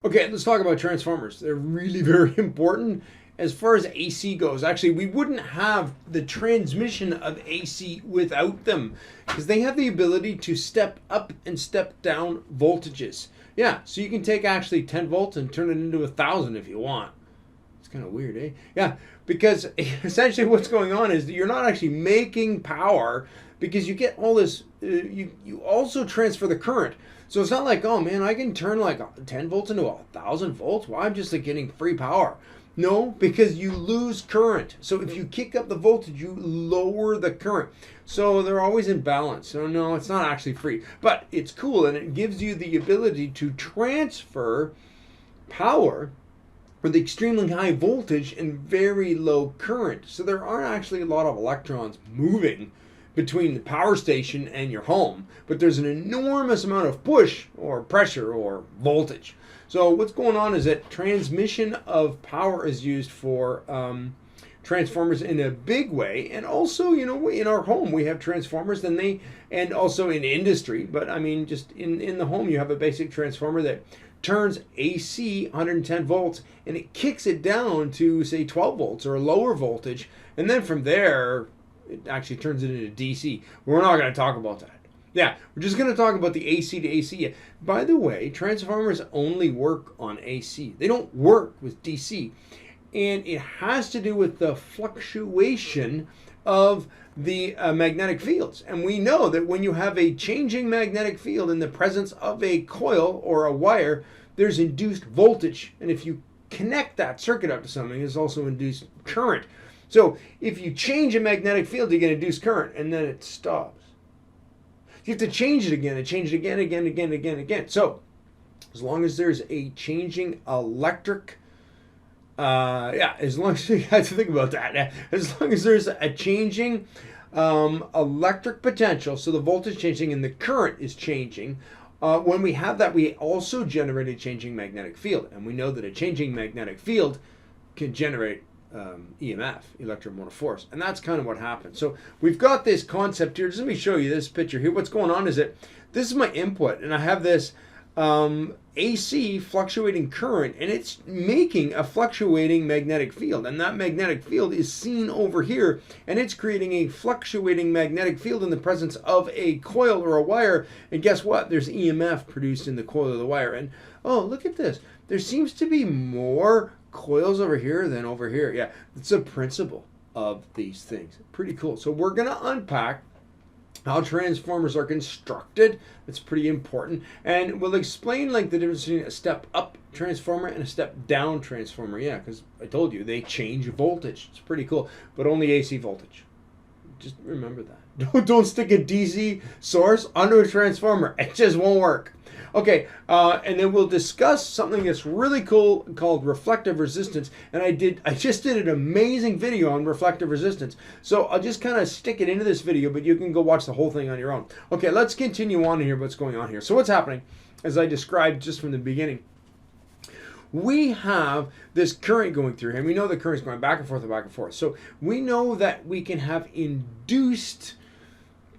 Okay, let's talk about transformers. They're really very important as far as AC goes. Actually, we wouldn't have the transmission of AC without them because they have the ability to step up and step down voltages. Yeah, so you can take actually 10 volts and turn it into 1,000 if you want. It's kind of weird, eh? Yeah, because essentially what's going on is that you're not actually making power because you get all this, you also transfer the current. So it's not like, oh man, I can turn like 10 volts into 1,000 volts. Well, I'm just like getting free power. No, because you lose current. So if you kick up the voltage, you lower the current. So they're always in balance. So no, it's not actually free, but it's cool and it gives you the ability to transfer power with extremely high voltage and very low current. So there aren't actually a lot of electrons moving between the power station and your home, but there's an enormous amount of push or pressure or voltage. So what's going on is that transmission of power is used for transformers in a big way, and also in our home we have transformers, and also in industry. But I mean, just in the home you have a basic transformer that turns AC 110 volts and it kicks it down to say 12 volts or a lower voltage, and then from there it actually turns it into DC. We're not going to talk about that. Yeah, we're just going to talk about the AC to AC. By the way, transformers only work on AC. They don't work with DC. And it has to do with the fluctuation of the magnetic fields. And we know that when you have a changing magnetic field in the presence of a coil or a wire, there's induced voltage. And if you connect that circuit up to something, there's also induced current. So if you change a magnetic field, you get induced current, and then it stops. You have to change it again, and change it again. So as long as there's a changing electric, as long as you have to think about that. As long as there's a changing electric potential, so the voltage changing and the current is changing. When we have that, we also generate a changing magnetic field, and we know that a changing magnetic field can generate EMF, electromotive force, and that's kind of what happens. So we've got this concept here. Just let me show you this picture here. What's going on is that this is my input, and I have this AC fluctuating current, and it's making a fluctuating magnetic field, and that magnetic field is seen over here, and it's creating a fluctuating magnetic field in the presence of a coil or a wire. And guess what? There's EMF produced in the coil or the wire. And oh, look at this. There seems to be more coils over here than over here. Yeah, it's a principle of these things. Pretty cool. So we're going to unpack how transformers are constructed. That's pretty important, and we'll explain like the difference between a step up transformer and a step down transformer. Yeah, because I told you they change voltage. It's pretty cool, but only AC voltage. Just remember that. Don't stick a DC source under a transformer. It just won't work. Okay, and then we'll discuss something that's really cool called reflective resistance. And I just did an amazing video on reflective resistance. So I'll just kind of stick it into this video, but you can go watch the whole thing on your own. Okay, let's continue on here. What's going on here? So what's happening, as I described just from the beginning, we have this current going through here, and we know the current's going back and forth and back and forth. So we know that we can have induced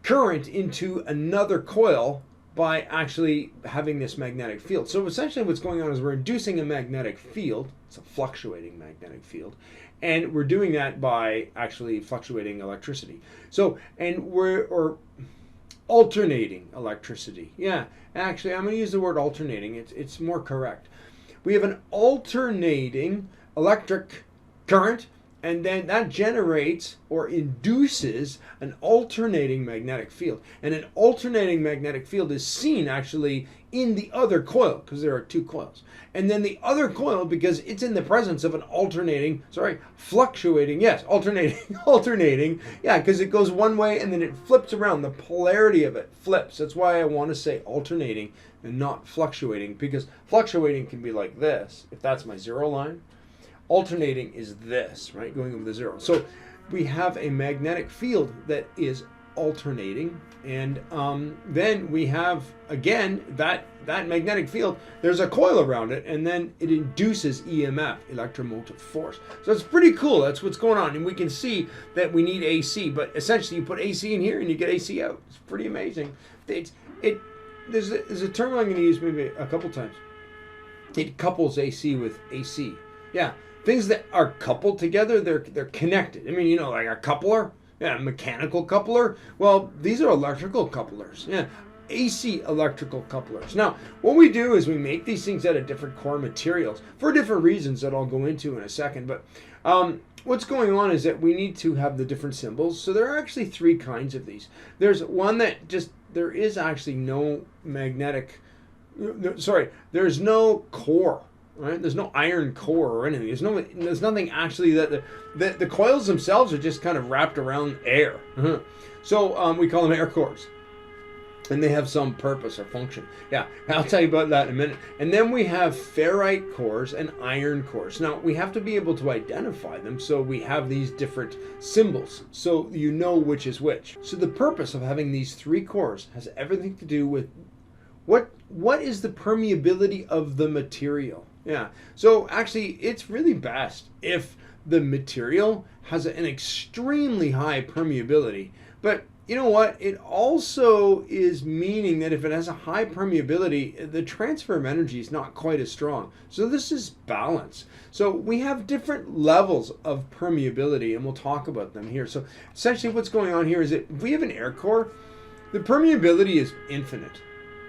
current into another coil by actually having this magnetic field. So essentially what's going on is we're inducing a magnetic field. It's a fluctuating magnetic field. And we're doing that by actually fluctuating electricity. So, and or alternating electricity. Yeah, actually I'm going to use the word alternating. It's more correct. We have an alternating electric current, and then that generates or induces an alternating magnetic field. And an alternating magnetic field is seen actually in the other coil, because there are two coils. And then the other coil, because it's in the presence of an fluctuating, yes, alternating, yeah, because it goes one way and then it flips around. The polarity of it flips. That's why I want to say alternating and not fluctuating, because fluctuating can be like this, if that's my zero line. Alternating is this, right, going over the zero. So we have a magnetic field that is alternating, and then we have, again, that magnetic field, there's a coil around it, and then it induces EMF, electromotive force. So it's pretty cool. That's what's going on, and we can see that we need AC, but essentially you put AC in here and you get AC out. It's pretty amazing. There's a term I'm going to use maybe a couple times. It couples AC with AC. Yeah, things that are coupled together, they're connected. I mean, you know, like a coupler, yeah, mechanical coupler. Well, these are electrical couplers. Yeah, AC electrical couplers. Now, what we do is we make these things out of different core materials for different reasons that I'll go into in a second. But what's going on is that we need to have the different symbols. So there are actually three kinds of these. There's one that just, there is actually no magnetic, sorry, there's no core, right? There's no iron core or anything. There's nothing actually that the coils themselves are just kind of wrapped around air. So we call them air cores. And they have some purpose or function. Yeah, I'll tell you about that in a minute. And then we have ferrite cores and iron cores. Now, we have to be able to identify them, so we have these different symbols, so you know which is which. So the purpose of having these three cores has everything to do with what is the permeability of the material. Yeah, so actually, it's really best if the material has an extremely high permeability, but you know what? It also is meaning that if it has a high permeability, the transfer of energy is not quite as strong. So this is balance. So we have different levels of permeability, and we'll talk about them here. So essentially what's going on here is that if we have an air core, the permeability is infinite.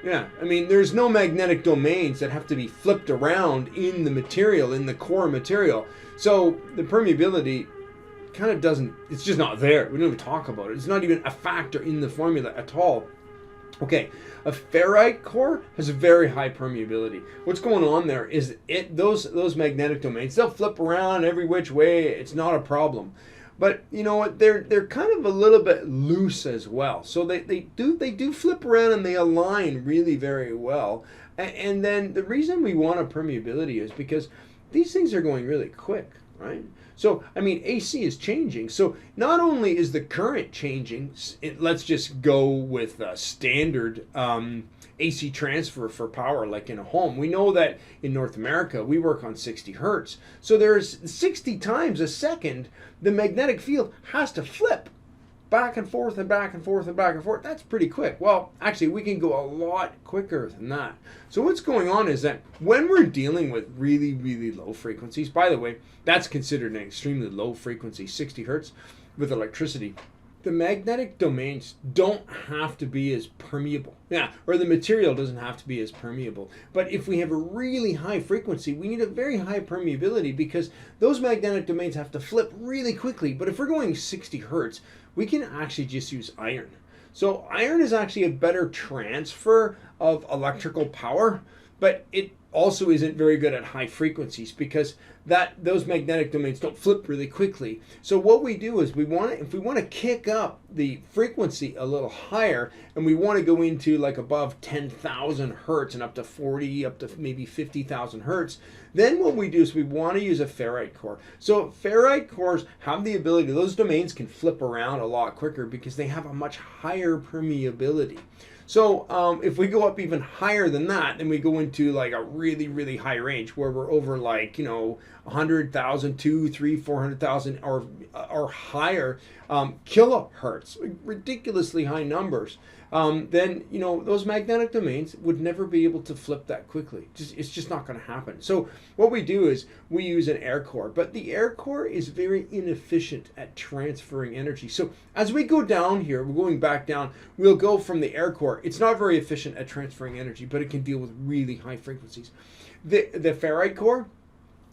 Yeah, I mean, there's no magnetic domains that have to be flipped around in the material, in the core material. So the permeability kind of doesn't, it's just not there. We don't even talk about it. It's not even a factor in the formula at all. Okay, a ferrite core has a very high permeability. What's going on there is those magnetic domains, they'll flip around every which way. It's not a problem. But you know what? They're kind of a little bit loose as well. So they do flip around and they align really very well. And then the reason we want a permeability is because these things are going really quick, right? So, I mean, AC is changing. So not only is the current changing, let's just go with standard AC transfer for power like in a home. We know that in North America, we work on 60 hertz. So there's 60 times a second, the magnetic field has to flip back and forth and back and forth and back and forth. That's pretty quick. Well, actually, we can go a lot quicker than that. So what's going on is that when we're dealing with really, really low frequencies, by the way, that's considered an extremely low frequency, 60 hertz with electricity. The magnetic domains don't have to be as permeable. Yeah, or the material doesn't have to be as permeable. But if we have a really high frequency, we need a very high permeability because those magnetic domains have to flip really quickly. But if we're going 60 hertz, we can actually just use iron. So iron is actually a better transfer of electrical power, but it also isn't very good at high frequencies because those magnetic domains don't flip really quickly. So what we do is if we want to kick up the frequency a little higher and we want to go into like above 10,000 hertz and up to 40, up to maybe 50,000 hertz, then what we do is we want to use a ferrite core. So ferrite cores have the ability, those domains can flip around a lot quicker because they have a much higher permeability. So if we go up even higher than that, then we go into like a really, really high range where we're over like, 100,000, 200,000, 300,000, 400,000 or higher kilohertz, ridiculously high numbers. Then those magnetic domains would never be able to flip that quickly. It's just not going to happen. So what we do is we use an air core, but the air core is very inefficient at transferring energy. So as we go down here, we're going back down, we'll go from the air core. It's not very efficient at transferring energy, but it can deal with really high frequencies. The ferrite core,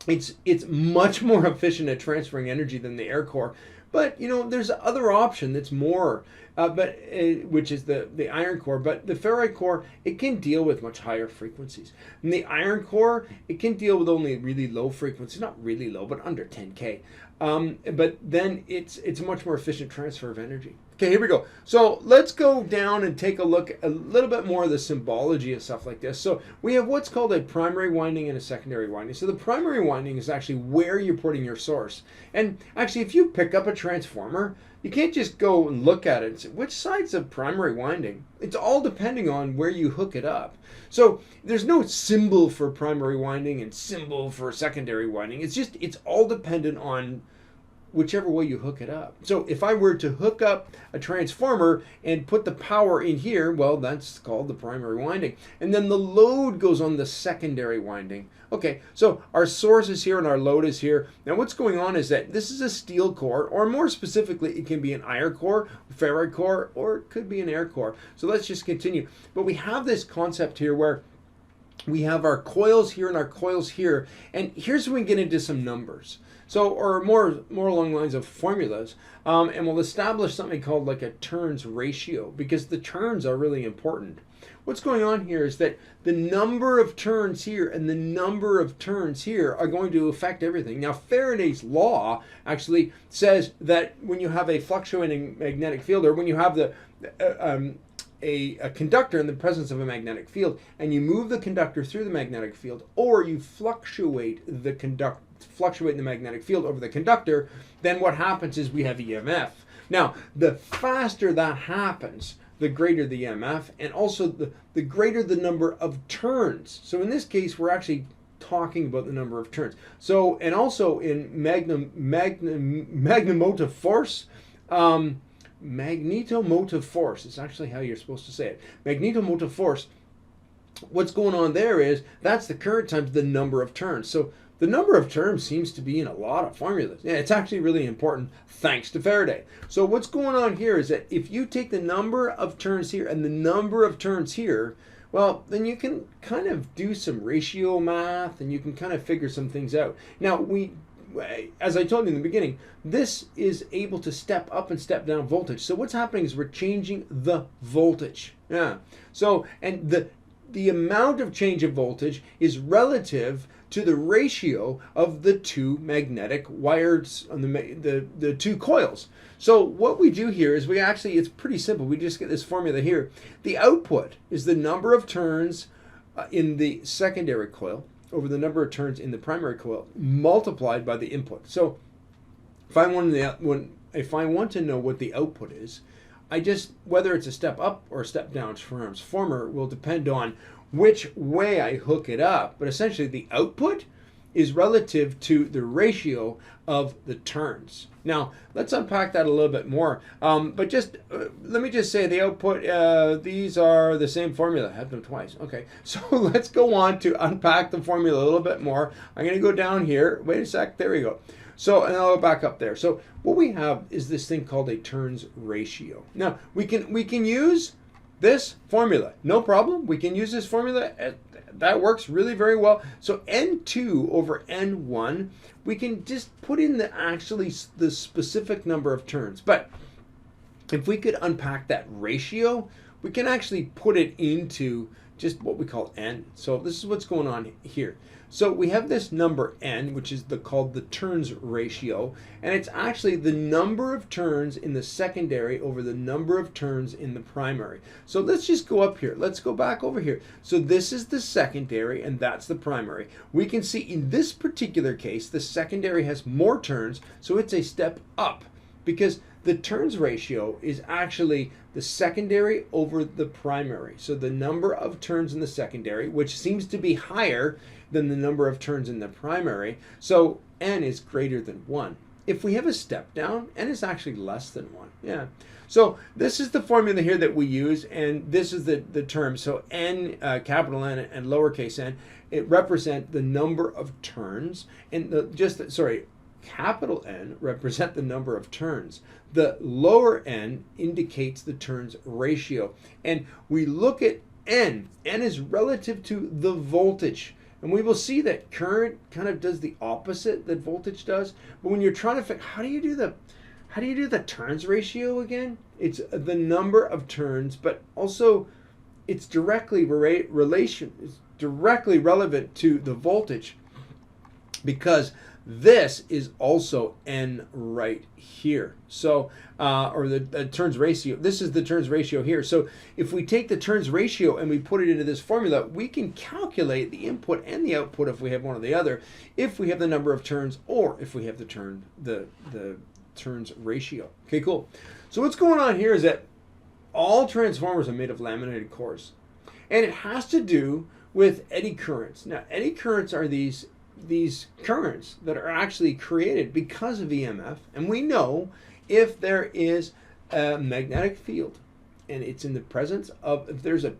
it's much more efficient at transferring energy than the air core. But there's other option that's more, which is the iron core. But the ferrite core, it can deal with much higher frequencies. And the iron core, it can deal with only really low frequencies, not really low, but under 10K. But then it's a much more efficient transfer of energy. Okay, here we go. So let's go down and take a look a little bit more of the symbology and stuff like this. So we have what's called a primary winding and a secondary winding. So the primary winding is actually where you're putting your source. And actually, if you pick up a transformer, you can't just go and look at it and say, which side's the primary winding? It's all depending on where you hook it up. So there's no symbol for primary winding and symbol for secondary winding. It's all dependent on whichever way you hook it up. So if I were to hook up a transformer and put the power in here, well, that's called the primary winding. And then the load goes on the secondary winding. Okay, so our source is here and our load is here. Now what's going on is that this is a steel core, or more specifically, it can be an iron core, ferrite core, or it could be an air core. So let's just continue. But we have this concept here where we have our coils here and our coils here. And here's when we get into some numbers. So, or more along the lines of formulas. And we'll establish something called like a turns ratio, because the turns are really important. What's going on here is that the number of turns here and the number of turns here are going to affect everything. Now, Faraday's law actually says that when you have a fluctuating magnetic field, or when you have a conductor in the presence of a magnetic field, and you move the conductor through the magnetic field, or you fluctuate the magnetic field over the conductor, then what happens is we have EMF. Now, the faster that happens, the greater the EMF, and also the greater the number of turns. So in this case, we're actually talking about the number of turns. So, and also in magnemotive force, magnetomotive force is actually how you're supposed to say it. Magnetomotive force, what's going on there is that's the current times the number of turns. So the number of turns seems to be in a lot of formulas. Yeah, it's actually really important thanks to Faraday. So what's going on here is that if you take the number of turns here and the number of turns here, well, then you can kind of do some ratio math and you can kind of figure some things out. Now, as I told you in the beginning, this is able to step up and step down voltage. So what's happening is we're changing the voltage. Yeah. So, and the amount of change of voltage is relative to the ratio of the two magnetic wires on the two coils. So what we do here is it's pretty simple. We just get this formula here. The output is the number of turns in the secondary coil over the number of turns in the primary coil multiplied by the input. So if I want to know what the output is, whether it's a step up or a step down transformer will depend on which way I hook it up. But essentially the output is relative to the ratio of the turns. Now, let's unpack that a little bit more. But let me just say the output, these are the same formula. I have them twice. Okay, so let's go on to unpack the formula a little bit more. I'm going to go down here. Wait a sec. There we go. So, and I'll go back up there. So what we have is this thing called a turns ratio. Now, we can use this formula. No problem. We can use this formula. That works really very well. So N2 over N1, we can just put in the specific number of turns. But if we could unpack that ratio, we can actually put it into just what we call N. So this is what's going on here. So we have this number N, which is called the turns ratio, and it's actually the number of turns in the secondary over the number of turns in the primary. So let's just go up here. Let's go back over here. So this is the secondary and that's the primary. We can see in this particular case, the secondary has more turns, so it's a step up because the turns ratio is actually the secondary over the primary. So the number of turns in the secondary, which seems to be higher than the number of turns in the primary. So N is greater than 1. If we have a step down, N is actually less than 1. Yeah. So this is the formula here that we use, and this is the term. So N, capital N and lowercase n, it represent the number of turns, and capital N represent the number of turns. The lower n indicates the turns ratio. And we look at N. N is relative to the voltage. And we will see that current kind of does the opposite that voltage does. But when you're trying to figure, how do you do the turns ratio again? It's the number of turns, but also it's directly relevant to the voltage, because this is also N right here. So, or the turns ratio. This is the turns ratio here. So if we take the turns ratio and we put it into this formula, we can calculate the input and the output if we have one or the other, if we have the number of turns or if we have the turns ratio. Okay, cool. So what's going on here is that all transformers are made of laminated cores. And it has to do with eddy currents. Now, eddy currents are these these currents that are actually created because of EMF. And we know if there is a magnetic field and it's in the presence of, if there's a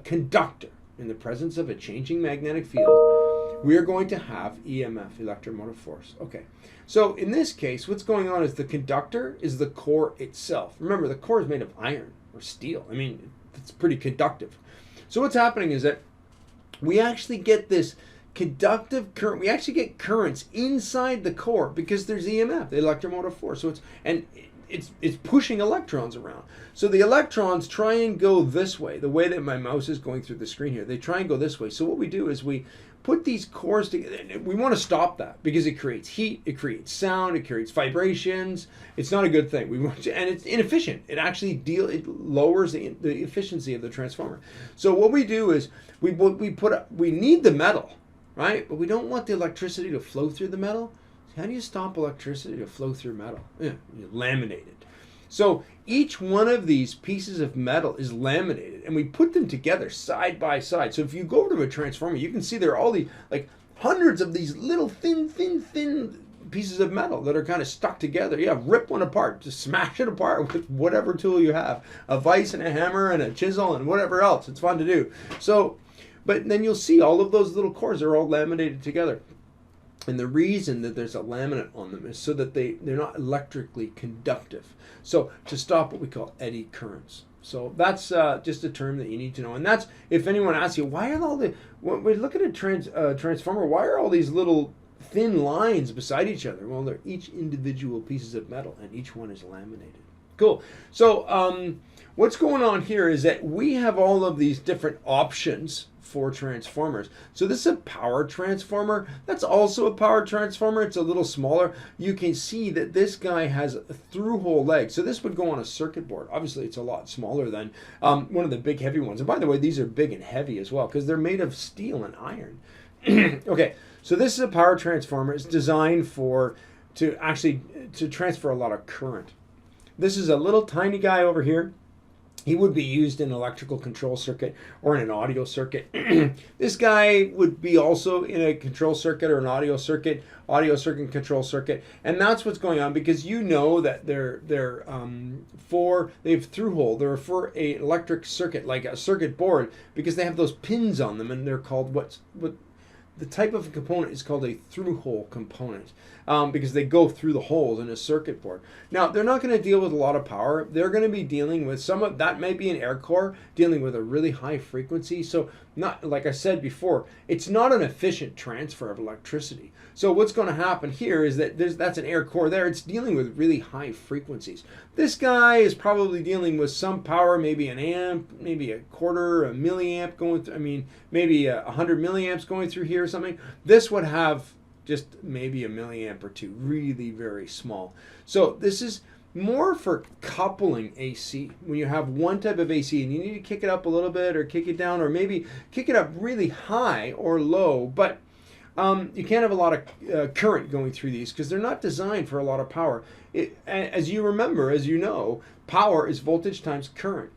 conductor in the presence of a changing magnetic field, we are going to have EMF, electromotive force. Okay, so in this case, what's going on is the conductor is the core itself. Remember, the core is made of iron or steel. I mean, it's pretty conductive. So what's happening is that we actually get this conductive current. We actually get currents inside the core because there's EMF, the electromotive force. So it's pushing electrons around. So the electrons try and go this way, the way that my mouse is going through the screen here. They try and go this way. So what we do is we put these cores together. We want to stop that because it creates heat, it creates sound, it creates vibrations. It's not a good thing. We want to, and it's inefficient. It actually it lowers the efficiency of the transformer. So what we do is we need the metal, right? But we don't want the electricity to flow through the metal. How do you stop electricity to flow through metal? Yeah, you laminate it. So each one of these pieces of metal is laminated, and we put them together side by side. So if you go over to a transformer, you can see there are all these, like hundreds of these little thin pieces of metal that are kind of stuck together. Yeah, rip one apart, just smash it apart with whatever tool you have, a vise and a hammer and a chisel and whatever else. It's fun to do. So, but then you'll see all of those little cores are all laminated together. And the reason that there's a laminate on them is so that they're not electrically conductive. So to stop what we call eddy currents. So that's just a term that you need to know. And that's, if anyone asks you, why are all the, when we look at a transformer, why are all these little thin lines beside each other? Well, they're each individual pieces of metal, and each one is laminated. Cool. So what's going on here is that we have all of these different options for transformers. So this is a power transformer. That's also a power transformer. It's a little smaller. You can see that this guy has a through-hole leg. So this would go on a circuit board. Obviously, it's a lot smaller than one of the big heavy ones. And by the way, these are big and heavy as well because they're made of steel and iron. Okay, so this is a power transformer. It's designed to transfer a lot of current. This is a little tiny guy over here. He would be used in an electrical control circuit or in an audio circuit. This guy would be also in a control circuit or an audio circuit control circuit. And that's what's going on, because you know that they have through hole. They're for an electric circuit, like a circuit board, because they have those pins on them, and they're called what the type of component is called a through-hole component, because they go through the holes in a circuit board. Now, they're not going to deal with a lot of power. They're going to be dealing with some of that, may be an air core, dealing with a really high frequency. So, not like I said before, it's not an efficient transfer of electricity. So what's going to happen here is that that's an air core there. It's dealing with really high frequencies. This guy is probably dealing with some power, maybe an amp, maybe a quarter, a milliamp going through, maybe 100 milliamps going through here or something. This would have just maybe a milliamp or two, really very small. So this is more for coupling AC. When you have one type of AC and you need to kick it up a little bit or kick it down, or maybe kick it up really high or low, but you can't have a lot of current going through these because they're not designed for a lot of power. As you remember, as you know, power is voltage times current.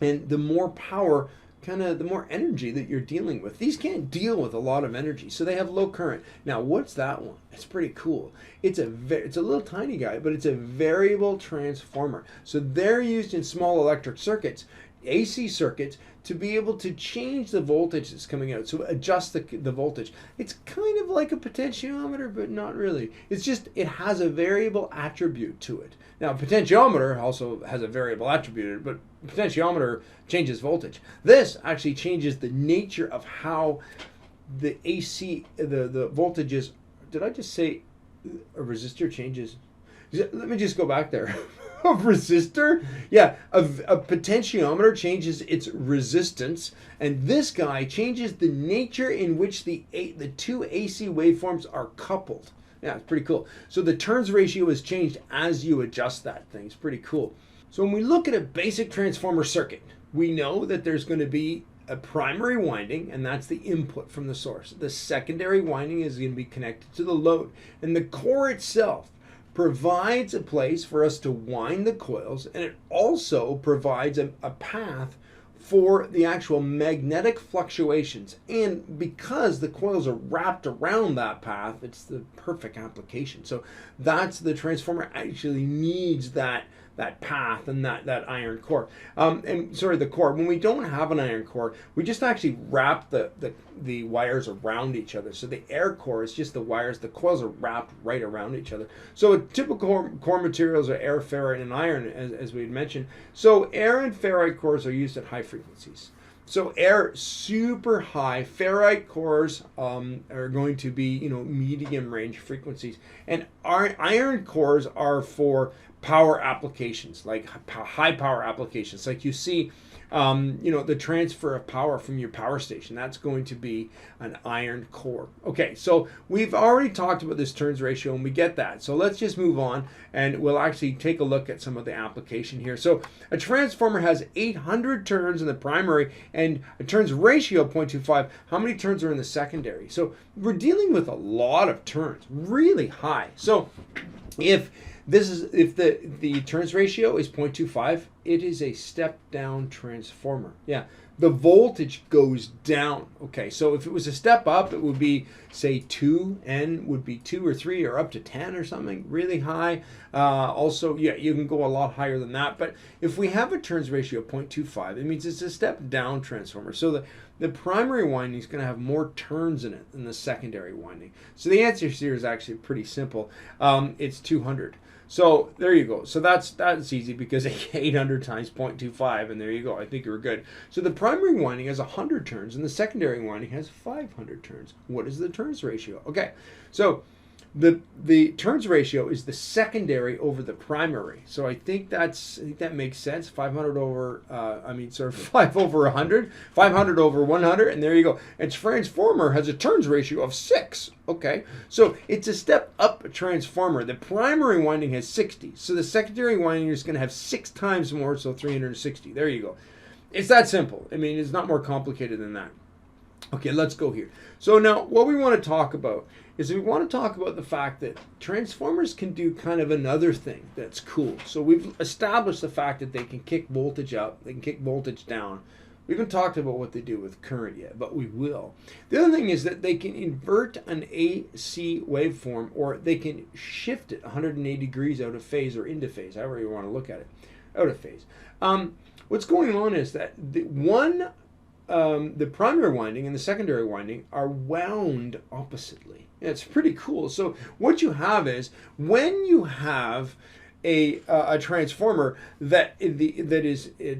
And the more power, the more energy that you're dealing with. These can't deal with a lot of energy, so they have low current. Now, what's that one? It's pretty cool. It's a little tiny guy, but it's a variable transformer. So they're used in small electric circuits, AC circuits, to be able to change the voltage that's coming out, so adjust the voltage. It's kind of like a potentiometer, but not really. It's just, it has a variable attribute to it. Now, a potentiometer also has a variable attribute, but potentiometer changes voltage. This actually changes the nature of how the AC, the voltages. Did I just say a resistor changes? Let me just go back there. A resistor? Yeah, a potentiometer changes its resistance, and this guy changes the nature in which the two AC waveforms are coupled. Yeah, it's pretty cool. So the turns ratio is changed as you adjust that thing. It's pretty cool. So when we look at a basic transformer circuit, we know that there's going to be a primary winding, and that's the input from the source. The secondary winding is going to be connected to the load, and the core itself provides a place for us to wind the coils, and it also provides a path for the actual magnetic fluctuations. And because the coils are wrapped around that path, it's the perfect application. So that's the transformer actually needs that path and that iron core. The core. When we don't have an iron core, we just actually wrap the wires around each other. So the air core is just the wires. The coils are wrapped right around each other. So typical core materials are air, ferrite, and iron, as we had mentioned. So air and ferrite cores are used at high frequencies. So air, super high. Ferrite cores are going to be, medium range frequencies. And iron cores are for power applications, like high power applications. Like you see, the transfer of power from your power station. That's going to be an iron core. Okay, so we've already talked about this turns ratio, and we get that. So let's just move on, and we'll actually take a look at some of the application here. So a transformer has 800 turns in the primary and a turns ratio of 0.25. How many turns are in the secondary? So we're dealing with a lot of turns, really high. So if the turns ratio is 0.25, it is a step down transformer. Yeah, the voltage goes down. Okay, so if it was a step up, it would be, say, 2, N would be 2 or 3 or up to 10 or something, really high. Also, yeah, you can go a lot higher than that. But if we have a turns ratio of 0.25, it means it's a step down transformer. So the primary winding is going to have more turns in it than the secondary winding. So the answer here is actually pretty simple. It's 200. So there you go. So that's easy because 800 times 0.25, and there you go. I think you're good. So the primary winding has 100 turns, and the secondary winding has 500 turns. What is the turns ratio? Okay, so the turns ratio is the secondary over the primary. So I think that makes sense. 500 over 5 over 100, 500 over 100, and there you go. And transformer has a turns ratio of 6. Okay, so it's a step up transformer. The primary winding has 60, so the secondary winding is going to have 6 times more, so 360. There you go. It's that simple. I mean, it's not more complicated than that. Okay, let's go here. So now what we want to talk about is we want to talk about the fact that transformers can do kind of another thing that's cool. So we've established the fact that they can kick voltage up, they can kick voltage down. We haven't talked about what they do with current yet, but we will. The other thing is that they can invert an AC waveform, or they can shift it 180 degrees out of phase or into phase, however you want to look at it, out of phase. What's going on is that the primary winding and the secondary winding are wound oppositely. And it's pretty cool. So what you have is, when you have a transformer that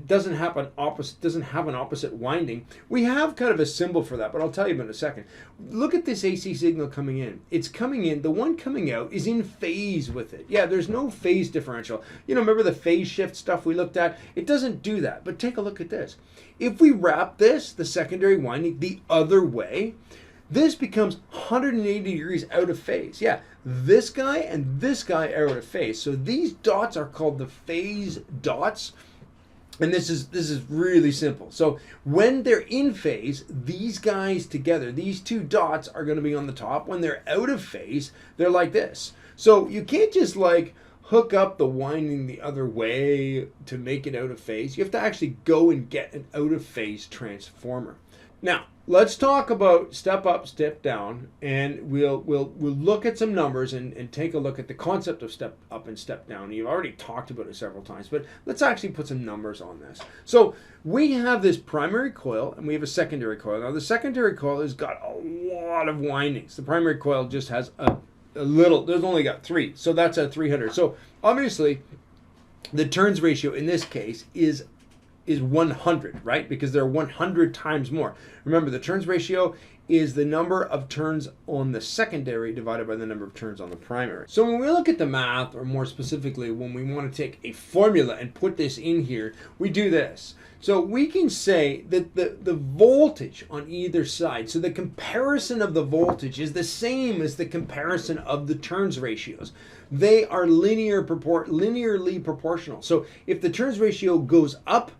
doesn't have an opposite winding, we have kind of a symbol for that, but I'll tell you about it in a second. Look at this AC signal coming in. It's coming in. The one coming out is in phase with it. Yeah, there's no phase differential. Remember the phase shift stuff we looked at? It doesn't do that. But take a look at this. If we wrap the secondary winding, the other way, this becomes 180 degrees out of phase. Yeah, this guy and this guy are out of phase. So these dots are called the phase dots. And this is really simple. So when they're in phase, these guys together, these two dots are going to be on the top. When they're out of phase, they're like this. So you can't just hook up the winding the other way to make it out of phase. You have to actually go and get an out of phase transformer. Now, let's talk about step up, step down, and we'll look at some numbers and take a look at the concept of step up and step down. You've already talked about it several times, but let's actually put some numbers on this. So we have this primary coil and we have a secondary coil. Now the secondary coil has got a lot of windings. The primary coil just has a little, there's only got 3, so that's a 300. So obviously the turns ratio in this case is 100, right? Because there are 100 times more. Remember, the turns ratio is the number of turns on the secondary divided by the number of turns on the primary. So when we look at the math, or more specifically, when we want to take a formula and put this in here, we do this. So we can say that the voltage on either side, so the comparison of the voltage is the same as the comparison of the turns ratios. They are linearly proportional. So if the turns ratio goes up,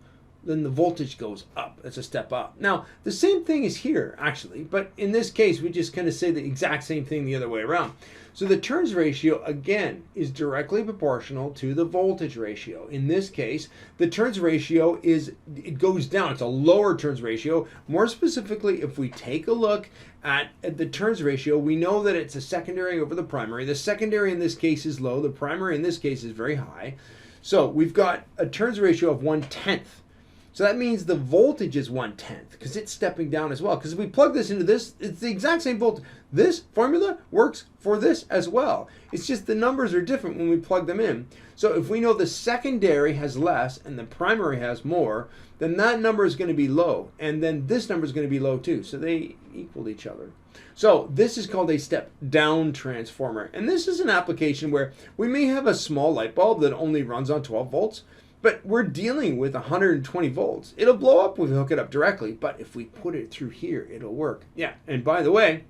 then the voltage goes up. It's a step up. Now, the same thing is here, actually, but in this case, we just kind of say the exact same thing the other way around. So the turns ratio, again, is directly proportional to the voltage ratio. In this case, the turns ratio it goes down. It's a lower turns ratio. More specifically, if we take a look at the turns ratio, we know that it's a secondary over the primary. The secondary in this case is low. The primary in this case is very high. So we've got a turns ratio of 1/10. So that means the voltage is 1/10 because it's stepping down as well. Because if we plug this into this, it's the exact same voltage. This formula works for this as well. It's just the numbers are different when we plug them in. So if we know the secondary has less and the primary has more, then that number is going to be low. And then this number is going to be low too. So they equal each other. So this is called a step down transformer. And this is an application where we may have a small light bulb that only runs on 12 volts. But we're dealing with 120 volts. It'll blow up if we hook it up directly, but if we put it through here, it'll work. Yeah, and by the way,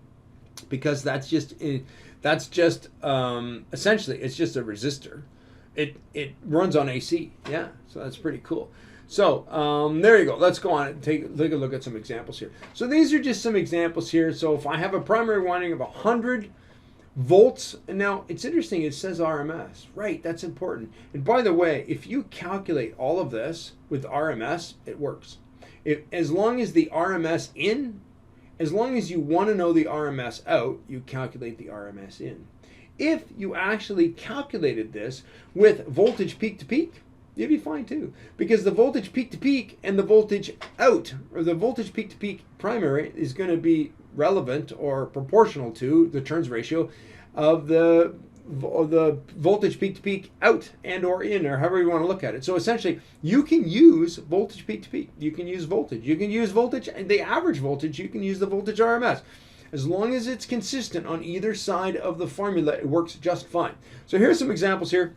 because that's just essentially it's just a resistor. It runs on AC. Yeah, so that's pretty cool. So there you go. Let's go on and take a look at some examples here. So these are just some examples here. So if I have a primary winding of 100 volts, and now it's interesting, it says RMS, right? That's important. And by the way, if you calculate all of this with RMS, it works. As long as the RMS in, as long as you want to know the RMS out, you calculate the RMS in. If you actually calculated this with voltage peak to peak, you'd be fine too, because the voltage peak to peak and the voltage out, or the voltage peak to peak primary, is going to be relevant or proportional to the turns ratio of the voltage peak to peak out and or in, or however you want to look at it. So essentially, you can use voltage peak to peak. You can use voltage. You can use voltage, and the average voltage, you can use the voltage RMS. As long as it's consistent on either side of the formula, it works just fine. So here's some examples here.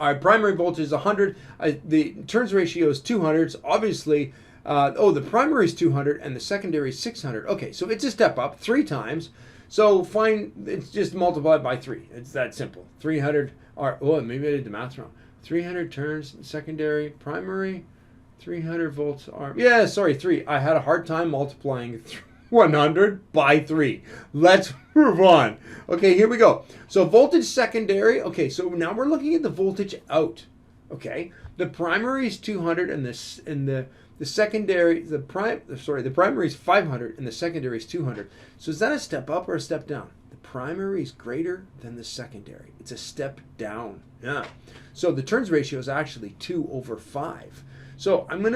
Our primary voltage is 100. The turns ratio is 200. So obviously, the primary is 200 and the secondary is 600. Okay, so it's a step up 3 times. So fine, it's just multiplied by 3. It's that simple. 300, maybe I did the math wrong. 300 turns, secondary, primary, 300 volts. 3. I had a hard time multiplying 100 by 3. Let's move on. Okay, here we go. So voltage secondary. Okay, so now we're looking at the voltage out. Okay, the primary is 200 and the secondary, the primary is 500 and the secondary is 200. So is that a step up or a step down? The primary is greater than the secondary. It's a step down. Yeah. So the turns ratio is actually 2/5. So am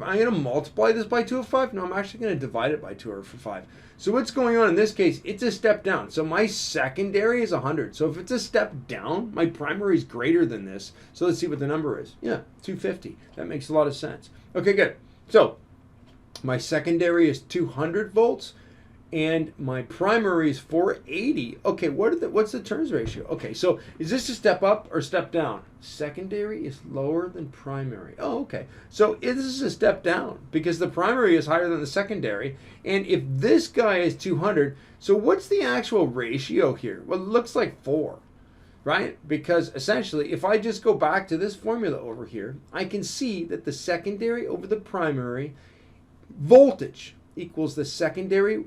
I gonna multiply this by 2/5? No, I'm actually gonna divide it by 2/5. So what's going on in this case? It's a step down. So my secondary is 100. So if it's a step down, my primary is greater than this. So let's see what the number is. Yeah, 250. That makes a lot of sense. Okay, good. So my secondary is 200 volts and my primary is 480. Okay, what's the turns ratio? Okay, so is this a step up or step down? Secondary is lower than primary. Oh, okay. So this is a step down because the primary is higher than the secondary. And if this guy is 200, so what's the actual ratio here? Well, it looks like 4. Right? Because essentially, if I just go back to this formula over here, I can see that the secondary over the primary voltage equals the secondary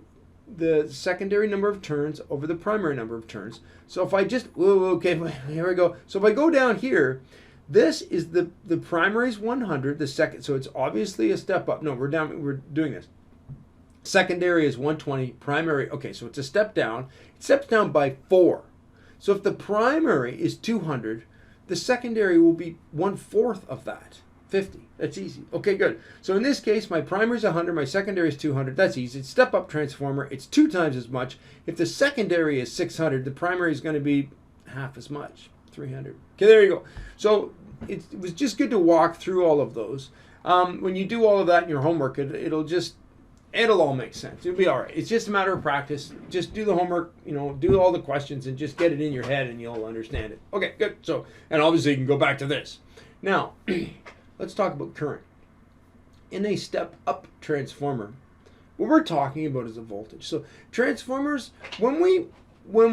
number of turns over the primary number of turns. So if I just, okay, here we go. So if I go down here, this is the primary is 100, the second, so it's obviously a step up. No, we're doing this. Secondary is 120, primary, okay, so it's a step down. It steps down by 4. So if the primary is 200, the secondary will be 1/4 of that, 50. That's easy. Okay, good. So in this case, my primary is 100, my secondary is 200. That's easy. It's step up transformer. It's 2 times as much. If the secondary is 600, the primary is going to be half as much, 300. Okay, there you go. So it was just good to walk through all of those. When you do all of that in your homework, it'll all make sense. It'll be all right. It's just a matter of practice. Just do the homework, do all the questions and just get it in your head and you'll understand it. Okay, good. So, and obviously you can go back to this. Now, let's talk about current. In a step-up transformer, what we're talking about is a voltage. So transformers, when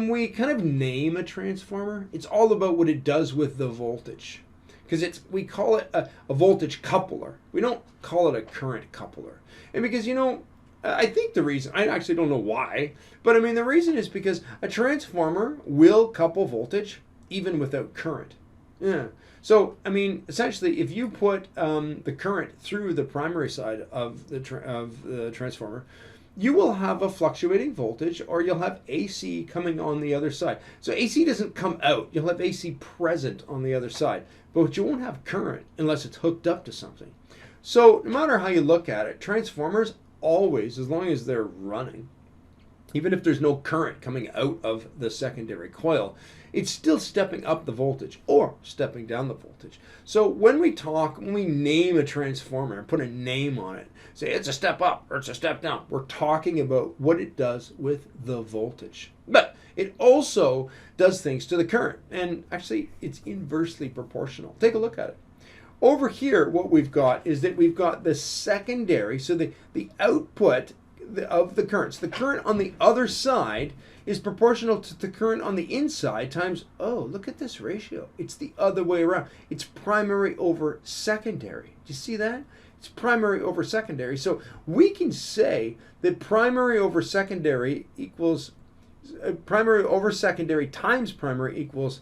we kind of name a transformer, it's all about what it does with the voltage. because we call it a voltage coupler. We don't call it a current coupler. And because, I think the reason, I actually don't know why, but I mean, the reason is because a transformer will couple voltage even without current. Yeah. So, I mean, essentially, if you put the current through the primary side of the transformer, you will have a fluctuating voltage, or you'll have AC coming on the other side. So AC doesn't come out. You'll have AC present on the other side, but you won't have current unless it's hooked up to something. So no matter how you look at it, transformers always, as long as they're running, even if there's no current coming out of the secondary coil, it's still stepping up the voltage or stepping down the voltage. So when we name a transformer and put a name on it, say it's a step up or it's a step down, we're talking about what it does with the voltage. But it also does things to the current, and actually it's inversely proportional. Take a look at it. Over here, what we've got is that we've got the secondary, so the output of the current. So the current on the other side is proportional to the current on the inside times, oh, look at this ratio. It's the other way around. It's primary over secondary. Do you see that? It's primary over secondary. So we can say that primary over secondary equals, primary over secondary times primary equals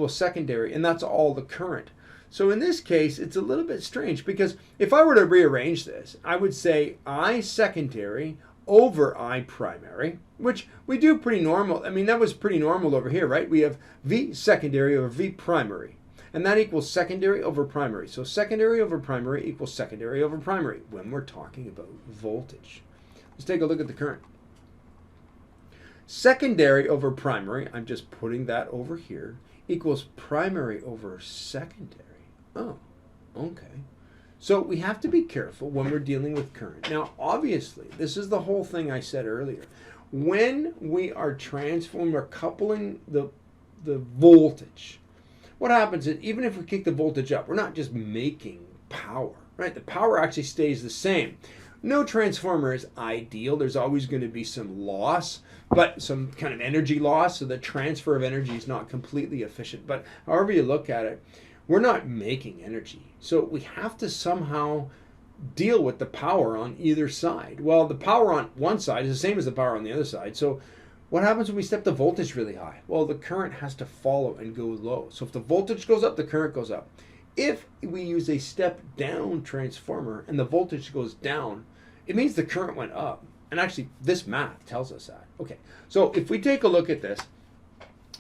secondary, and that's all the current. So in this case, it's a little bit strange, because if I were to rearrange this, I would say I secondary over I primary, which we do pretty normal. I mean, that was pretty normal over here, right? We have V secondary over V primary, and that equals secondary over primary. So secondary over primary equals secondary over primary when we're talking about voltage. Let's take a look at the current. Secondary over primary, I'm just putting that over here, equals primary over secondary. Oh, okay. So we have to be careful when we're dealing with current. Now, obviously, this is the whole thing I said earlier. When we are transforming or coupling the voltage, what happens is, even if we kick the voltage up, we're not just making power, right? The power actually stays the same. No transformer is ideal. There's always going to be some loss, but some kind of energy loss, so the transfer of energy is not completely efficient. But however you look at it, we're not making energy. So we have to somehow deal with the power on either side. Well, the power on one side is the same as the power on the other side. So what happens when we step the voltage really high? Well, the current has to follow and go low. So if the voltage goes up, the current goes up. If we use a step down transformer and the voltage goes down, it means the current went up. And actually, this math tells us that. Okay, so if we take a look at this,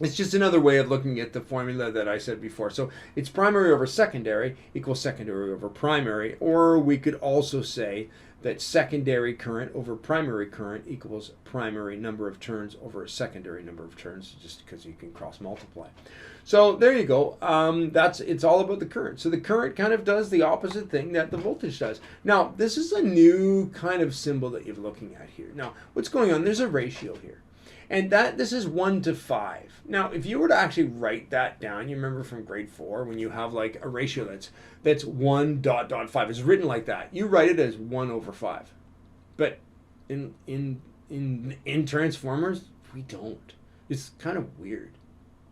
it's just another way of looking at the formula that I said before. So it's primary over secondary equals secondary over primary, or we could also say that secondary current over primary current equals primary number of turns over a secondary number of turns, just because you can cross multiply. So there you go. It's all about the current. So the current kind of does the opposite thing that the voltage does. Now, this is a new kind of symbol that you're looking at here. Now, what's going on? There's a ratio here. And this is 1 to 5. Now, if you were to actually write that down, you remember from grade 4 when you have like a ratio that's 1 dot dot 5. It's written like that. You write it as 1 over 5. But in transformers, we don't. It's kind of weird.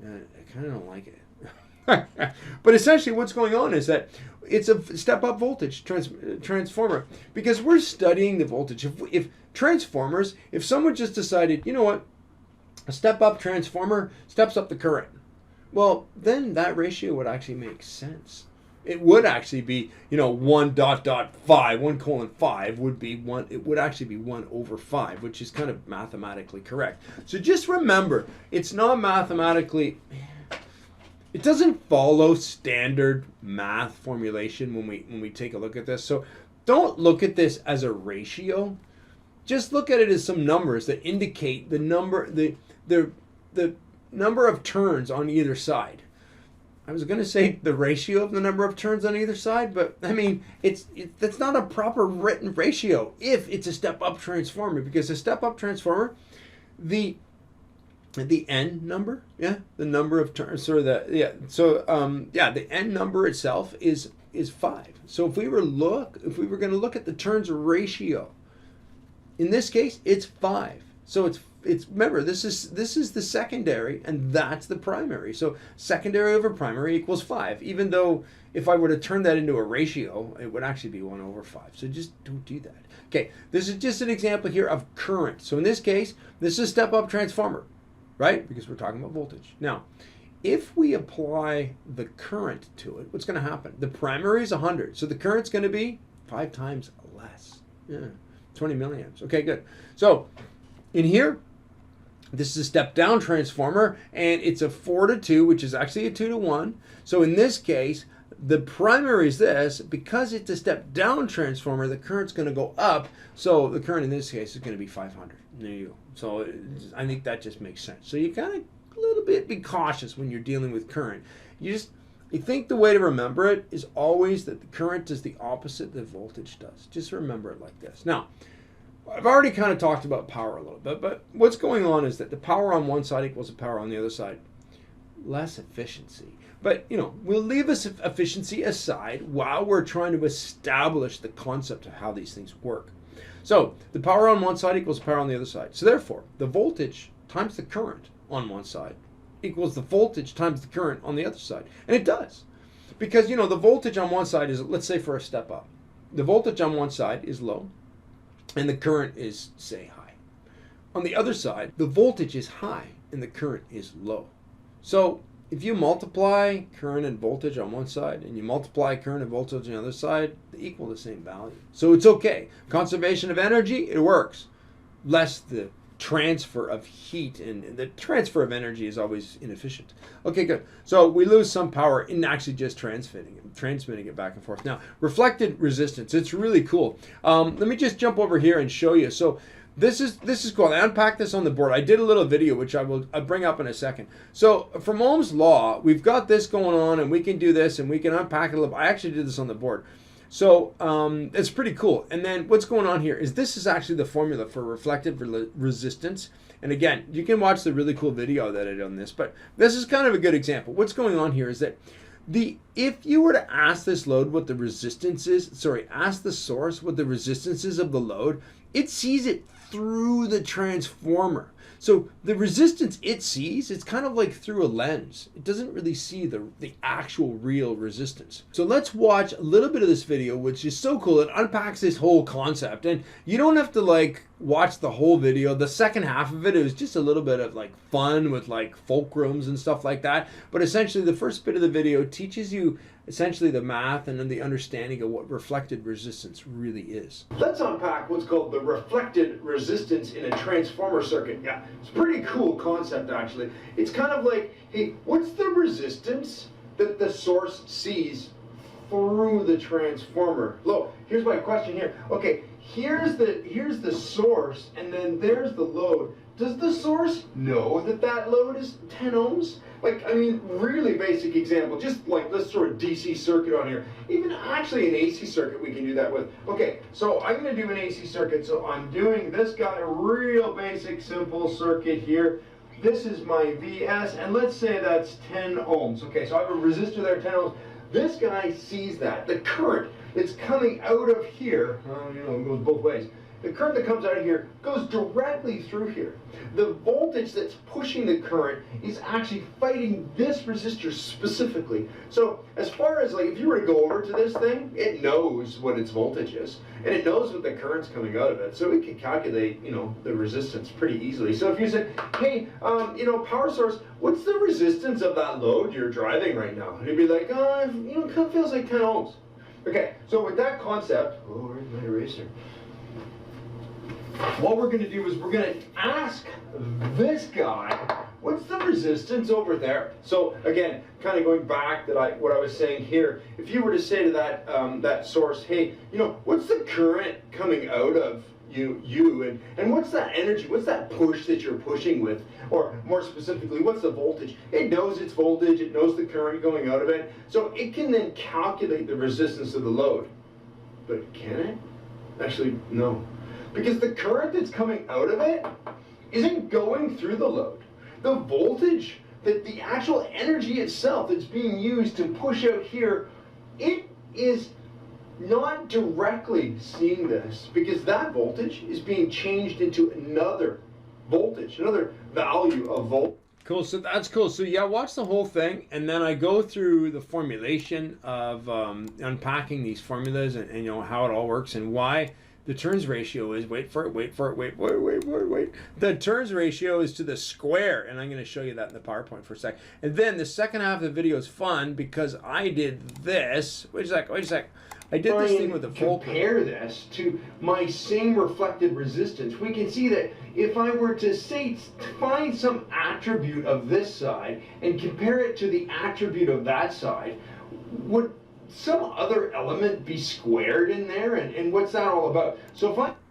I kind of don't like it. But essentially what's going on is that it's a step-up voltage transformer, because we're studying the voltage. If transformers, if someone just decided, you know what, a step-up transformer steps up the current, well, then that ratio would actually make sense. It would actually be, 1 dot dot 5, 1 colon 5 would be 1, it would actually be 1 over 5, which is kind of mathematically correct. So just remember, it's not mathematically, it doesn't follow standard math formulation when we take a look at this. So don't look at this as a ratio. Just look at it as some numbers that indicate the number, the number of turns on either side. I was going to say the ratio of the number of turns on either side, but I mean, that's not a proper written ratio if it's a step-up transformer, because a step-up transformer, the N number, the number of turns, or the N number itself is 5. So if we were going to look at the turns ratio, in this case, it's 5. So it's remember, this is the secondary and that's the primary. So secondary over primary equals 5, even though if I were to turn that into a ratio, it would actually be 1 over 5. So just don't do that. Okay, this is just an example here of current. So in this case, this is a step-up transformer, right? Because we're talking about voltage. Now, if we apply the current to it, what's going to happen? The primary is 100, so the current's going to be 5 times less. Yeah, 20 milliamps. Okay, good. So in here, this is a step-down transformer, and it's a 4 to 2, which is actually a 2 to 1. So in this case, the primary is this. Because it's a step-down transformer, the current's going to go up. So the current in this case is going to be 500. There you go. So I think that just makes sense. So you kind of a little bit be cautious when you're dealing with current. You think the way to remember it is always that the current does the opposite that voltage does. Just remember it like this. Now, I've already kind of talked about power a little bit, but what's going on is that the power on one side equals the power on the other side. Less efficiency. But, we'll leave this efficiency aside while we're trying to establish the concept of how these things work. So, the power on one side equals the power on the other side. So therefore, the voltage times the current on one side equals the voltage times the current on the other side. And it does. Because, the voltage on one side is, let's say for a step up, the voltage on one side is low and the current is, say, high. On the other side, the voltage is high and the current is low. So if you multiply current and voltage on one side and you multiply current and voltage on the other side, they equal the same value. So it's okay. Conservation of energy, it works. Less the transfer of heat, and the transfer of energy is always inefficient. Okay, good. So we lose some power in actually just transmitting it back and forth. Now, reflected resistance, it's really cool. Let me just jump over here and show you. So this is cool. I unpacked this on the board. I did a little video, which I'll bring up in a second. So from Ohm's law, we've got this going on, and we can do this, and we can unpack it a little. I actually did this on the board. So it's pretty cool. And then what's going on here is this is actually the formula for reflective resistance. And again, you can watch the really cool video that I did on this, but this is kind of a good example. What's going on here is that if you were to ask this load what the resistance is, ask the source what the resistance is of the load, it sees it through the transformer. So the resistance it sees, it's kind of like through a lens. It doesn't really see the actual real resistance. So let's watch a little bit of this video, which is so cool. It unpacks this whole concept, and you don't have to watch the whole video. The second half of it is just a little bit of fun with fulcrums and stuff like that. But essentially the first bit of the video teaches you essentially the math and then the understanding of what reflected resistance really is. Let's unpack what's called the reflected resistance in a transformer circuit. Yeah, it's a pretty cool concept actually. It's kind of like, hey, what's the resistance that the source sees through the transformer? Look, here's my question here. Okay, here's the source, and then there's the load. Does the source know that load is 10 ohms? Really basic example. Just let's throw a DC circuit on here. Even actually an AC circuit we can do that with. Okay, so I'm going to do an AC circuit. So I'm doing this guy, a real basic simple circuit here. This is my VS, and let's say that's 10 ohms. Okay, so I have a resistor there, 10 ohms. This guy sees that. The current that's coming out of here, it goes both ways. The current that comes out of here goes directly through here. The voltage that's pushing the current is actually fighting this resistor specifically. So as far as if you were to go over to this thing, it knows what its voltage is, and it knows what the current's coming out of it. So it can calculate, the resistance pretty easily. So if you said, hey, power source, what's the resistance of that load you're driving right now? And it'd be like, it feels like 10 ohms. Okay, so with that concept, where's my eraser? What we're going to do is we're going to ask this guy, what's the resistance over there? So again, kind of going back to what I was saying here, if you were to say to that source, hey, what's the current coming out of you and what's that energy, what's that push that you're pushing with? Or more specifically, what's the voltage? It knows its voltage, it knows the current going out of it, so it can then calculate the resistance of the load. But can it? Actually, no. Because the current that's coming out of it isn't going through the load. The voltage, the actual energy itself that's being used to push out here, it is not directly seeing this because that voltage is being changed into another voltage, another value of voltage. Cool, so that's cool. So yeah, watch the whole thing, and then I go through the formulation of unpacking these formulas and you know how it all works and why the turns ratio is, wait for it. The turns ratio is to the square, and I'm going to show you that in the PowerPoint for a sec. And then the second half of the video is fun because I did this. Wait a sec. I did this thing with the fulcrum. Compare this to my same reflected resistance. We can see that if I were to say, find some attribute of this side and compare it to the attribute of that side, would some other element be squared in there? And what's that all about?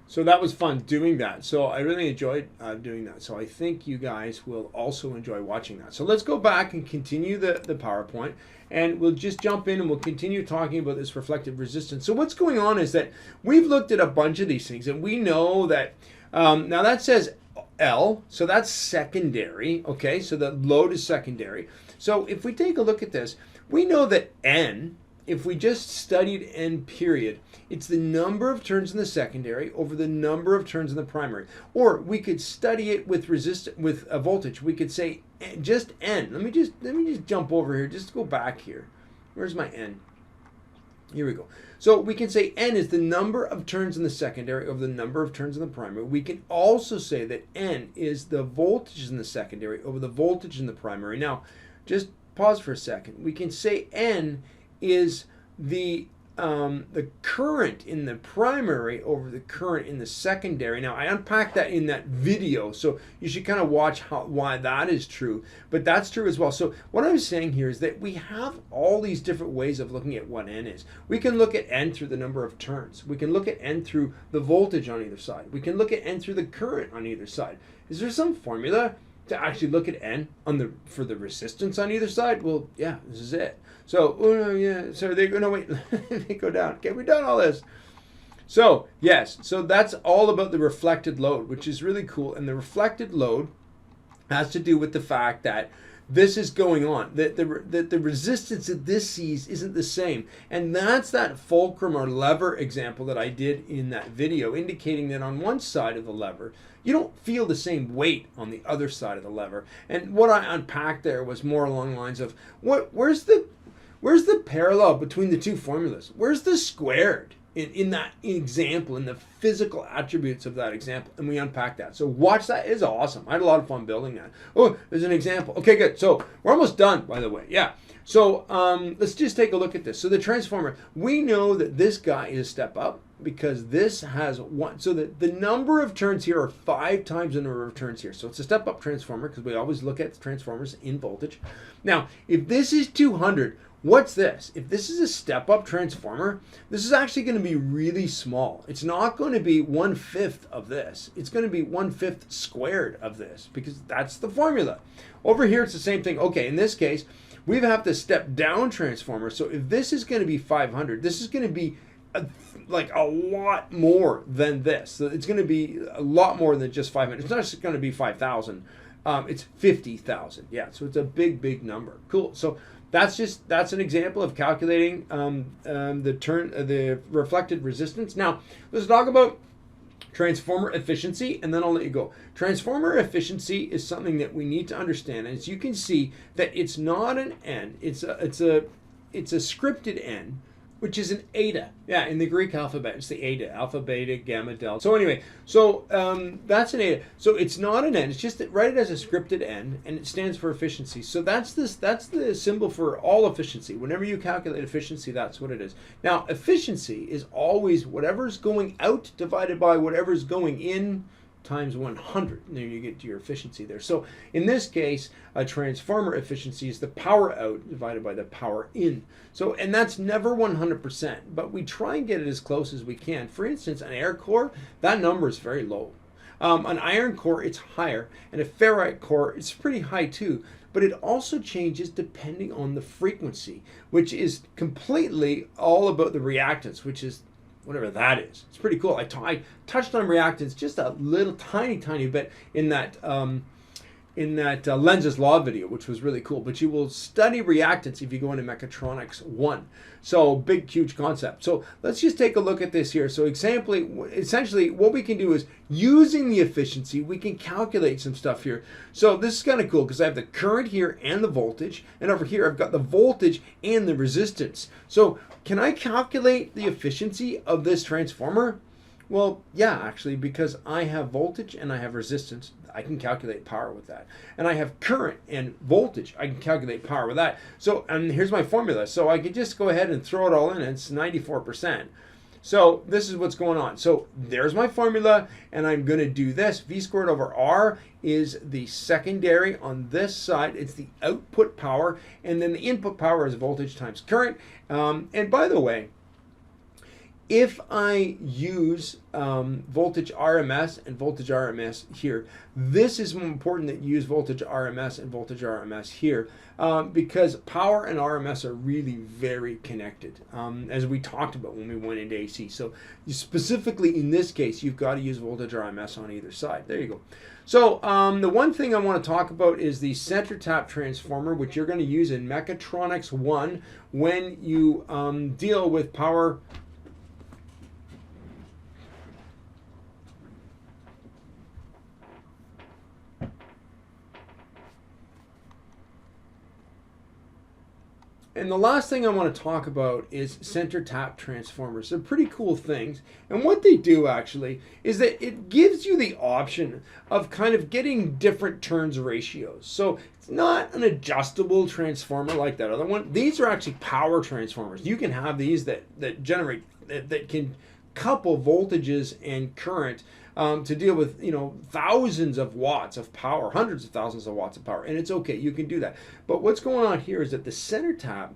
So that was fun doing that. So I really enjoyed doing that. So I think you guys will also enjoy watching that. So let's go back and continue the PowerPoint. And we'll just jump in and we'll continue talking about this reflective resistance. So what's going on is that we've looked at a bunch of these things. And we know that, now that says L. So that's secondary. Okay, so the load is secondary. So if we take a look at this, we know that N, if we just studied N period, it's the number of turns in the secondary over the number of turns in the primary. Or we could study it with with a voltage. We could say just N. Let me just jump over here. Just go back here. Where's my N? Here we go. So we can say N is the number of turns in the secondary over the number of turns in the primary. We can also say that N is the voltage in the secondary over the voltage in the primary. Now, just pause for a second. We can say N is the current in the primary over the current in the secondary. Now I unpacked that in that video, so you should kind of watch why that is true, but that's true as well. So what I'm saying here is that we have all these different ways of looking at what N is. We can look at N through the number of turns. We can look at N through the voltage on either side. We can look at N through the current on either side. Is there some formula to actually look at N for the resistance on either side? Well, yeah, this is it. So, so they go, no, wait, they go down. Okay, we've done all this. So, yes, so that's all about the reflected load, which is really cool. And the reflected load has to do with the fact that this is going on, that the resistance that this sees isn't the same. And that's that fulcrum or lever example that I did in that video, indicating that on one side of the lever, you don't feel the same weight on the other side of the lever. And what I unpacked there was more along the lines of, where's the parallel between the two formulas? Where's the squared in that example, in the physical attributes of that example? And we unpack that. So watch that. It's awesome. I had a lot of fun building that. Oh, there's an example. Okay, good. So we're almost done, by the way. Yeah. So let's just take a look at this. So the transformer, we know that this guy is a step up because this has one. So the number of turns here are 5 times the number of turns here. So it's a step up transformer because we always look at transformers in voltage. Now, if this is 200, what's this? If this is a step-up transformer, this is actually going to be really small. It's not going to be 1/5 of this. It's going to be 1/5 squared of this because that's the formula. Over here, it's the same thing. Okay, in this case, we have the step-down transformer. So if this is going to be 500, this is going to be like a lot more than this. So it's going to be a lot more than just 500. It's not just going to be 5,000. It's 50,000. Yeah, so it's a big number. Cool. So that's an example of calculating the reflected resistance. Now let's talk about transformer efficiency, and then I'll let you go. Transformer efficiency is something that we need to understand. And as you can see, that it's not an N. It's a scripted N, which is an eta. Yeah, in the Greek alphabet, it's the eta, alpha, beta, gamma, delta. So anyway, that's an eta. So it's not an N. It's just that write it as a scripted N, and it stands for efficiency. So that's the symbol for all efficiency. Whenever you calculate efficiency, that's what it is. Now, efficiency is always whatever's going out divided by whatever's going in times 100. And then you get to your efficiency there. So in this case, a transformer efficiency is the power out divided by the power in. So, and that's never 100%, but we try and get it as close as we can. For instance, an air core, that number is very low. An iron core, it's higher, and a ferrite core, it's pretty high too. But it also changes depending on the frequency, which is completely all about the reactance, which is whatever that is. It's pretty cool. I touched on reactance just a little tiny bit in that Lenz's Law video, which was really cool. But you will study reactance if you go into Mechatronics 1. So big, huge concept. So let's just take a look at this here. So essentially what we can do is, using the efficiency, we can calculate some stuff here. So this is kind of cool because I have the current here and the voltage. And over here, I've got the voltage and the resistance. So can I calculate the efficiency of this transformer? Well, yeah, actually, because I have voltage and I have resistance, I can calculate power with that. And I have current and voltage, I can calculate power with that. So, and here's my formula. So I could just go ahead and throw it all in, and it's 94%. So this is what's going on. So there's my formula, and I'm going to do this. V squared over R is the secondary on this side. It's the output power, and then the input power is voltage times current. And by the way, if I use voltage RMS and voltage RMS here, this is more important that you use voltage RMS and voltage RMS here because power and RMS are really very connected, as we talked about when we went into AC. So specifically in this case, you've got to use voltage RMS on either side. There you go. So the one thing I want to talk about is the center tap transformer, which you're going to use in Mechatronics 1 when you deal with power. And the last thing I want to talk about is center tap transformers. They're pretty cool things. And what they do actually is that it gives you the option of kind of getting different turns ratios. So it's not an adjustable transformer like that other one. These are actually power transformers. You can have these that generate, that can couple voltages and current to deal with, thousands of watts of power, hundreds of thousands of watts of power, and it's okay, you can do that. But what's going on here is that the center tap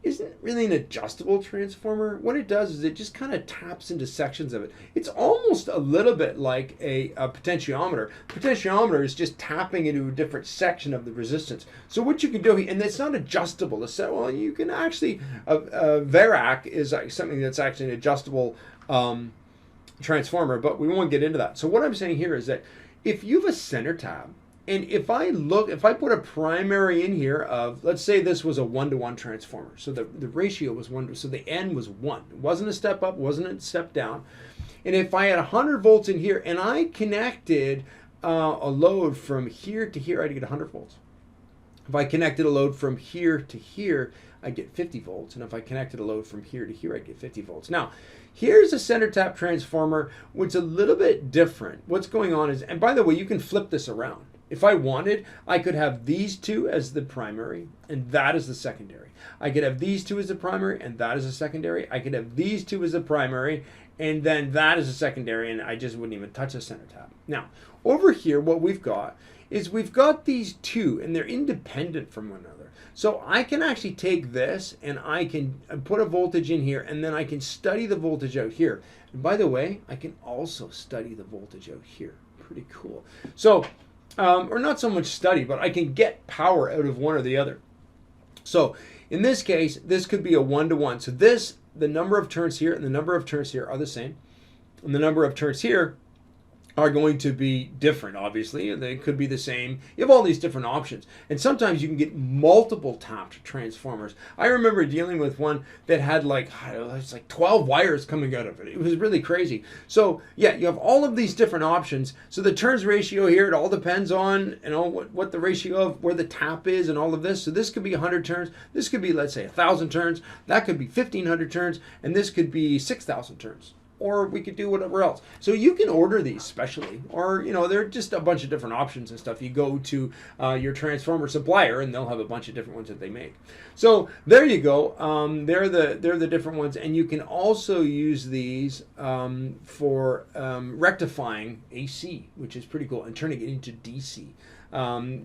isn't really an adjustable transformer. What it does is it just kind of taps into sections of it. It's almost a little bit like a potentiometer. Potentiometer is just tapping into a different section of the resistance. So what you can do, and it's not adjustable. Well, you can actually, Verac is something that's actually an adjustable transformer, but we won't get into that. So what I'm saying here is that if you have a center tap, and if I put a primary in here of, let's say this was a 1-to-1 transformer, so the ratio was 1, so the N was 1. It wasn't a step up, wasn't a step down. And if I had 100 volts in here and I connected a load from here to here, I'd get 100 volts. If I connected a load from here to here, I'd get 50 volts. And if I connected a load from here to here, I'd get 50 volts. Now, here's a center tap transformer, which is a little bit different. What's going on is, and by the way, you can flip this around. If I wanted, I could have these two as the primary, and that is the secondary. I could have these two as the primary, and that is the secondary. I could have these two as the primary, and then that is a secondary, and I just wouldn't even touch the center tap. Now, over here, what we've got is we've got these two, and they're independent from one another. So I can actually take this, and I can put a voltage in here, and then I can study the voltage out here. And by the way, I can also study the voltage out here. Pretty cool. So, or not so much study, but I can get power out of one or the other. So in this case, this could be a 1-to-1. So this, the number of turns here and the number of turns here are the same. And the number of turns here are going to be different, obviously. They could be the same. You have all these different options. And sometimes you can get multiple tapped transformers. I remember dealing with one that had like, I don't know, it's like 12 wires coming out of it. It was really crazy. So yeah, you have all of these different options. So the turns ratio here, it all depends on, what the ratio of where the tap is and all of this. So this could be 100 turns. This could be, let's say, 1,000 turns. That could be 1,500 turns. And this could be 6,000 turns. Or we could do whatever else. So you can order these specially, or they're just a bunch of different options and stuff. You go to your transformer supplier, and they'll have a bunch of different ones that they make. So there you go. They're the different ones, and you can also use these for rectifying AC, which is pretty cool, and turning it into DC.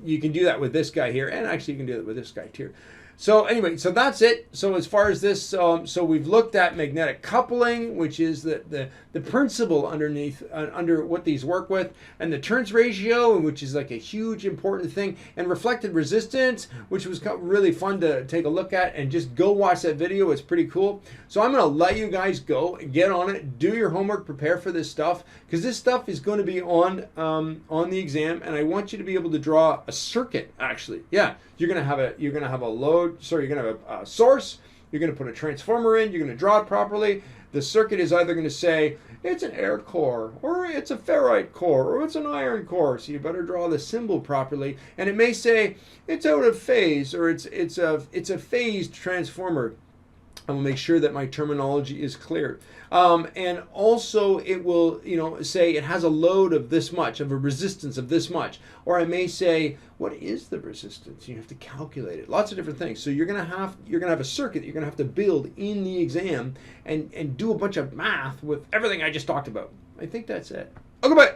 You can do that with this guy here, and actually you can do that with this guy too. So anyway, so that's it. So as far as this, so we've looked at magnetic coupling, which is the principle underneath under what these work with, and the turns ratio, which is like a huge important thing, and reflected resistance, which was really fun to take a look at, and just go watch that video. It's pretty cool. So I'm going to let you guys go, get on it, do your homework, prepare for this stuff, because this stuff is going to be on the exam, and I want you to be able to draw a circuit. Actually, yeah, you're going to have a load. Sorry, you're going to have a source. You're going to put a transformer in. You're going to draw it properly. The circuit is either going to say it's an air core, or it's a ferrite core, or it's an iron core. So you better draw the symbol properly. And it may say it's out of phase, or it's a phased transformer. I will make sure that my terminology is clear. And also it will, say it has a load of this much, of a resistance of this much. Or I may say, what is the resistance? You have to calculate it. Lots of different things. So you're gonna have a circuit that you're gonna have to build in the exam and do a bunch of math with everything I just talked about. I think that's it. Okay, bye.